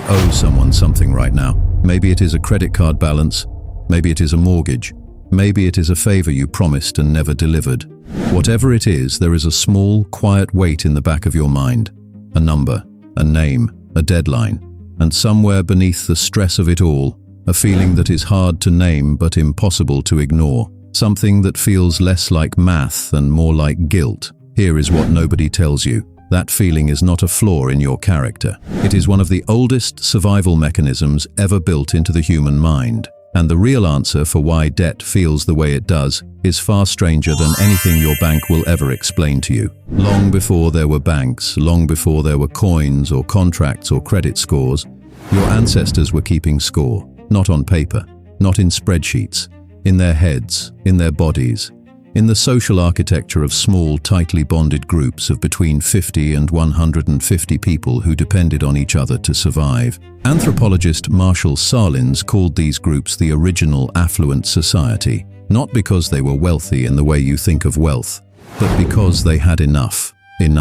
You owe someone something right now. Maybe it is a credit card balance. Maybe it is a mortgage. Maybe it is a favor you promised and never delivered. Whatever it is, there is a small, quiet weight in the back of your mind. A number, a name, a deadline. And somewhere beneath the stress of it all, a feeling that is hard to name but impossible to ignore. Something that feels less like math and more like guilt. Here is what nobody tells you. That feeling is not a flaw in your character. It is one of the oldest survival mechanisms ever built into the human mind. And the real answer for why debt feels the way it does is far stranger than anything your bank will ever explain to you. Long before there were banks, long before there were coins or contracts or credit scores, your ancestors were keeping score, not on paper, not in spreadsheets, in their heads, in their bodies, in the social architecture of small, tightly bonded groups of between 50 and 150 people who depended on each other to survive. Anthropologist Marshall Sahlins called these groups the original affluent society, not because they were wealthy in the way you think of wealth, but because they had enough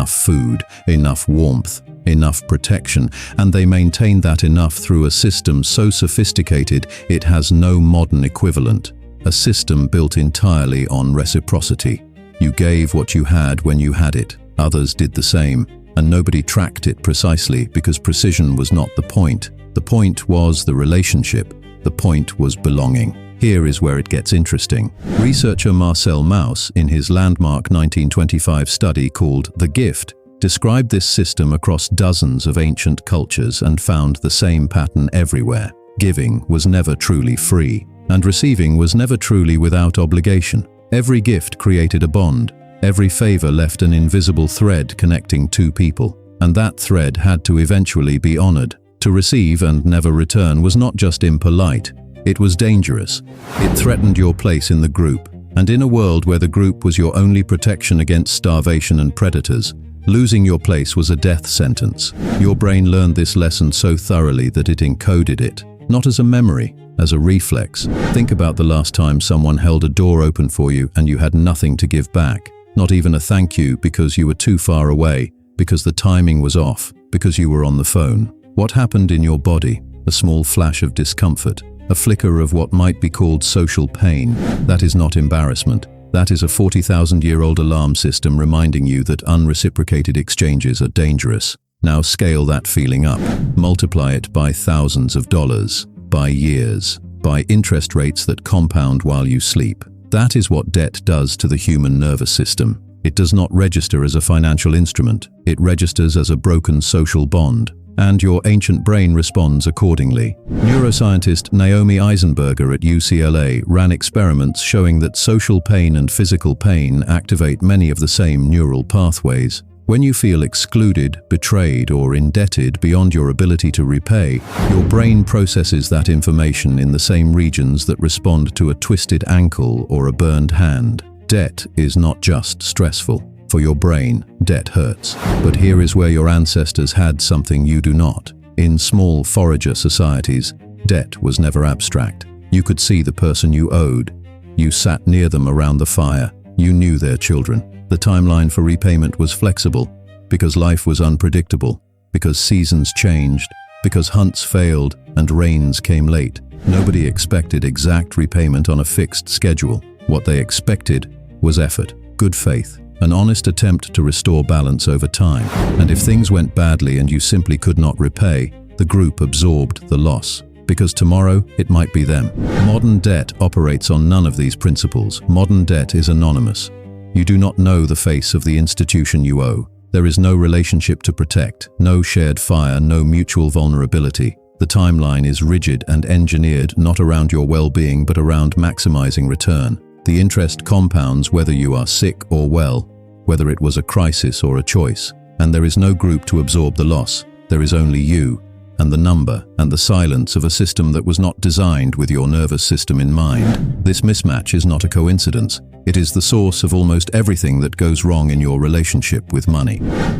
food, enough warmth, enough protection, and they maintained that enough through a system so sophisticated it has no modern equivalent. A system built entirely on reciprocity. You gave what you had when you had it. Others did the same, and nobody tracked it precisely because precision was not the point. The point was the relationship. The point was belonging. Here is where it gets interesting. Researcher Marcel Mauss, in his landmark 1925 study called The Gift, described this system across dozens of ancient cultures and found the same pattern everywhere. Giving was never truly free. And receiving was never truly without obligation. Every gift created a bond. Every favor left an invisible thread connecting two people. And that thread had to eventually be honored. To receive and never return was not just impolite, it was dangerous. It threatened your place in the group. And in a world where the group was your only protection against starvation and predators, losing your place was a death sentence. Your brain learned this lesson so thoroughly that it encoded it, not as a memory, as a reflex. Think about the last time someone held a door open for you and you had nothing to give back. Not even a thank you because you were too far away, because the timing was off, because you were on the phone. What happened in your body? A small flash of discomfort, a flicker of what might be called social pain. That is not embarrassment. That is a 40,000-year-old alarm system reminding you that unreciprocated exchanges are dangerous. Now scale that feeling up. Multiply it by thousands of dollars. By years, by interest rates that compound while you sleep. That is what debt does to the human nervous system. It does not register as a financial instrument. It registers as a broken social bond, and your ancient brain responds accordingly. Neuroscientist Naomi Eisenberger at UCLA ran experiments showing that social pain and physical pain activate many of the same neural pathways. When you feel excluded, betrayed, or indebted beyond your ability to repay, your brain processes that information in the same regions that respond to a twisted ankle or a burned hand. Debt is not just stressful. For your brain, debt hurts. But here is where your ancestors had something you do not. In small forager societies, debt was never abstract. You could see the person you owed. You sat near them around the fire. You knew their children. The timeline for repayment was flexible, because life was unpredictable, because seasons changed, because hunts failed and rains came late. Nobody expected exact repayment on a fixed schedule. What they expected was effort, good faith, an honest attempt to restore balance over time. And if things went badly and you simply could not repay, the group absorbed the loss, because tomorrow it might be them. Modern debt operates on none of these principles. Modern debt is anonymous. You do not know the face of the institution you owe. There is no relationship to protect, no shared fire, no mutual vulnerability. The timeline is rigid and engineered not around your well-being but around maximizing return. The interest compounds whether you are sick or well, whether it was a crisis or a choice. And there is no group to absorb the loss. There is only you, and the number, and the silence of a system that was not designed with your nervous system in mind. This mismatch is not a coincidence. It is the source of almost everything that goes wrong in your relationship with money.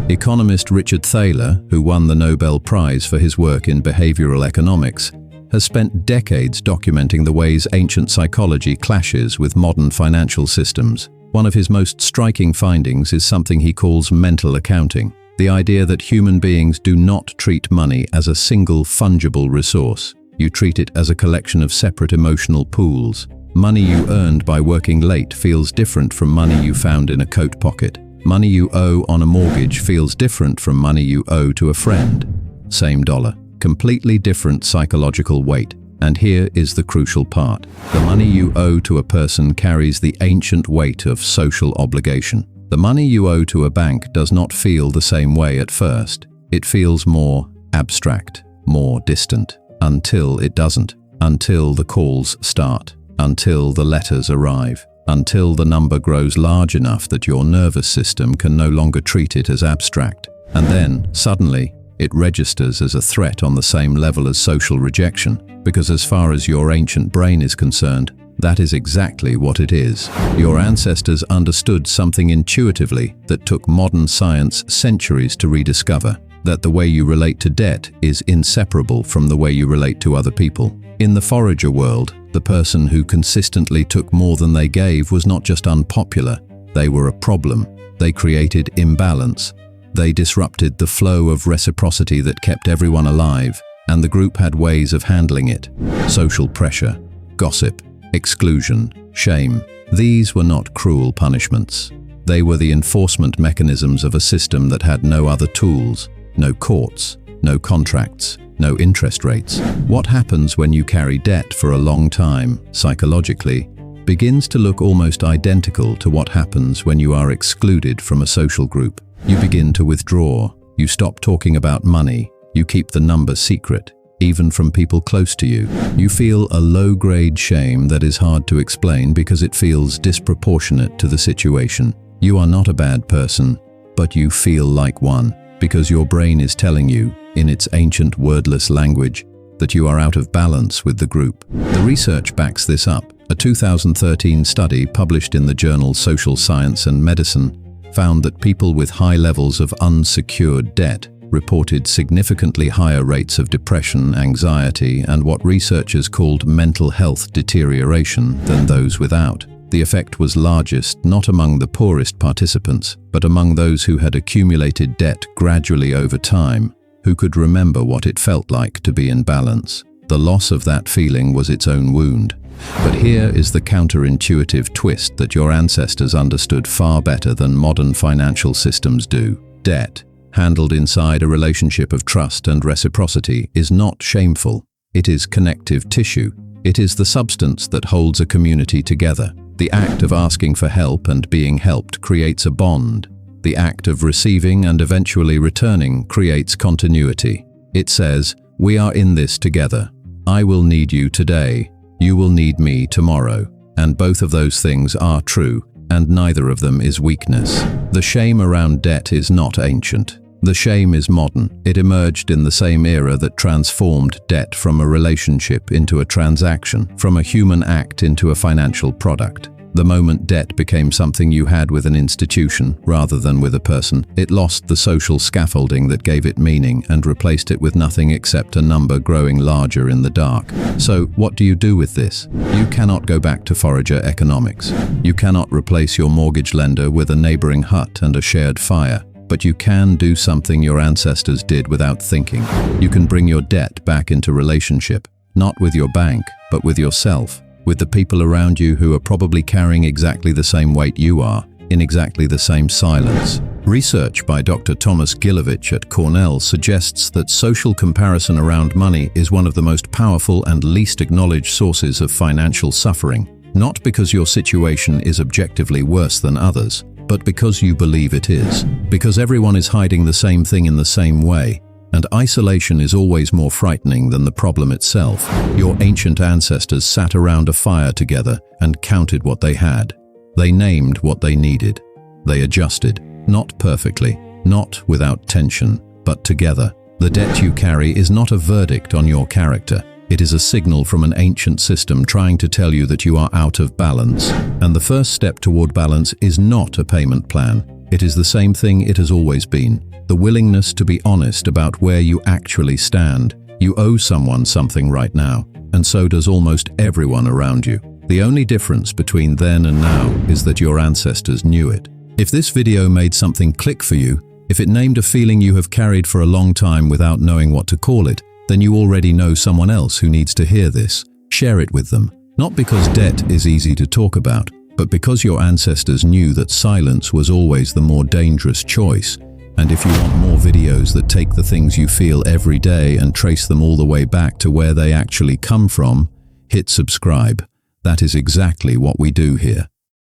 Economist Richard Thaler, who won the Nobel Prize for his work in behavioral economics, has spent decades documenting the ways ancient psychology clashes with modern financial systems. One of his most striking findings is something he calls mental accounting. The idea that human beings do not treat money as a single fungible resource. You treat it as a collection of separate emotional pools. Money you earned by working late feels different from money you found in a coat pocket. Money you owe on a mortgage feels different from money you owe to a friend. Same dollar, completely different psychological weight. And here is the crucial part. The money you owe to a person carries the ancient weight of social obligation. The money you owe to a bank does not feel the same way at first. It feels more abstract, more distant, until it doesn't, until the calls start, until the letters arrive, until the number grows large enough that your nervous system can no longer treat it as abstract. And then, suddenly, it registers as a threat on the same level as social rejection, because as far as your ancient brain is concerned, that is exactly what it is. Your ancestors understood something intuitively that took modern science centuries to rediscover, that the way you relate to debt is inseparable from the way you relate to other people. In the forager world, the person who consistently took more than they gave was not just unpopular, they were a problem. They created imbalance. They disrupted the flow of reciprocity that kept everyone alive, and the group had ways of handling it. Social pressure, gossip, exclusion, shame. These were not cruel punishments. They were the enforcement mechanisms of a system that had no other tools, no courts, no contracts, no interest rates. What happens when you carry debt for a long time, psychologically, begins to look almost identical to what happens when you are excluded from a social group. You begin to withdraw. You stop talking about money. You keep the number secret, even from people close to you. You feel a low-grade shame that is hard to explain because it feels disproportionate to the situation. You are not a bad person, but you feel like one, because your brain is telling you, in its ancient wordless language, that you are out of balance with the group. The research backs this up. A 2013 study published in the journal Social Science and Medicine found that people with high levels of unsecured debt reported significantly higher rates of depression, anxiety, and what researchers called mental health deterioration than those without. The effect was largest not among the poorest participants, but among those who had accumulated debt gradually over time, who could remember what it felt like to be in balance. The loss of that feeling was its own wound. But here is the counterintuitive twist that your ancestors understood far better than modern financial systems do. Debt, handled inside a relationship of trust and reciprocity, is not shameful. It is connective tissue. It is the substance that holds a community together. The act of asking for help and being helped creates a bond. The act of receiving and eventually returning creates continuity. It says, "We are in this together. I will need you today. You will need me tomorrow." And both of those things are true, and neither of them is weakness. The shame around debt is not ancient. The shame is modern. It emerged in the same era that transformed debt from a relationship into a transaction, from a human act into a financial product. The moment debt became something you had with an institution rather than with a person, it lost the social scaffolding that gave it meaning and replaced it with nothing except a number growing larger in the dark. So, what do you do with this? You cannot go back to forager economics. You cannot replace your mortgage lender with a neighboring hut and a shared fire. But you can do something your ancestors did without thinking. You can bring your debt back into relationship, not with your bank, but with yourself. With the people around you who are probably carrying exactly the same weight you are, in exactly the same silence. Research by Dr. Thomas Gilovich at Cornell suggests that social comparison around money is one of the most powerful and least acknowledged sources of financial suffering, not because your situation is objectively worse than others, but because you believe it is. Because everyone is hiding the same thing in the same way. And isolation is always more frightening than the problem itself. Your ancient ancestors sat around a fire together and counted what they had. They named what they needed. They adjusted, not perfectly, not without tension, but together. The debt you carry is not a verdict on your character. It is a signal from an ancient system trying to tell you that you are out of balance. And the first step toward balance is not a payment plan. It is the same thing it has always been. The willingness to be honest about where you actually stand. You owe someone something right now, and so does almost everyone around you. The only difference between then and now is that your ancestors knew it. If this video made something click for you, If it named a feeling you have carried for a long time without knowing what to call it, then you already know someone else who needs to hear this. Share it with them. Not because debt is easy to talk about, but because your ancestors knew that silence was always the more dangerous choice. And if you want more videos that take the things you feel every day and trace them all the way back to where they actually come from, hit subscribe. That is exactly what we do here.